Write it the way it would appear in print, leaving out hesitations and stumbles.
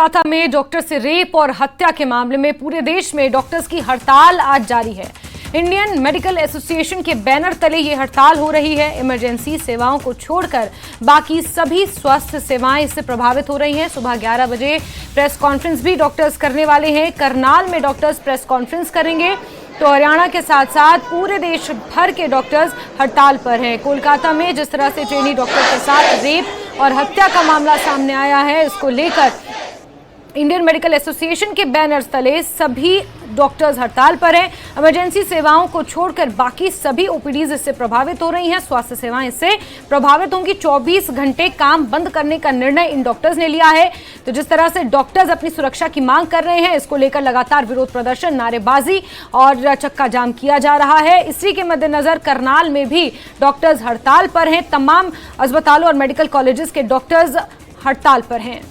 कोलकाता में डॉक्टर से रेप और हत्या के मामले में पूरे देश में डॉक्टर्स की हड़ताल आज जारी है। इंडियन मेडिकल एसोसिएशन के बैनर तले ये हड़ताल हो रही है। इमरजेंसी सेवाओं को छोड़कर बाकी सभी स्वास्थ्य सेवाएं इससे प्रभावित हो रही हैं। सुबह 11 बजे प्रेस कॉन्फ्रेंस भी डॉक्टर्स करने वाले हैं। करनाल में डॉक्टर्स प्रेस कॉन्फ्रेंस करेंगे। तो हरियाणा के साथ साथ पूरे देश भर के डॉक्टर्स हड़ताल पर हैं। कोलकाता में जिस तरह से ट्रेनी डॉक्टर के साथ रेप और हत्या का मामला सामने आया है, इसको लेकर इंडियन मेडिकल एसोसिएशन के बैनर्स तले सभी डॉक्टर्स हड़ताल पर हैं। इमरजेंसी सेवाओं को छोड़कर बाकी सभी ओपीडीज इससे प्रभावित हो रही हैं। स्वास्थ्य सेवाएं इससे प्रभावित होंगी। 24 घंटे काम बंद करने का निर्णय इन डॉक्टर्स ने लिया है। तो जिस तरह से डॉक्टर्स अपनी सुरक्षा की मांग कर रहे हैं, इसको लेकर लगातार विरोध प्रदर्शन, नारेबाजी और चक्का जाम किया जा रहा है। इसी के मद्देनजर करनाल में भी डॉक्टर्स हड़ताल पर हैं। तमाम अस्पतालों और मेडिकल कॉलेजेस के डॉक्टर्स हड़ताल पर हैं।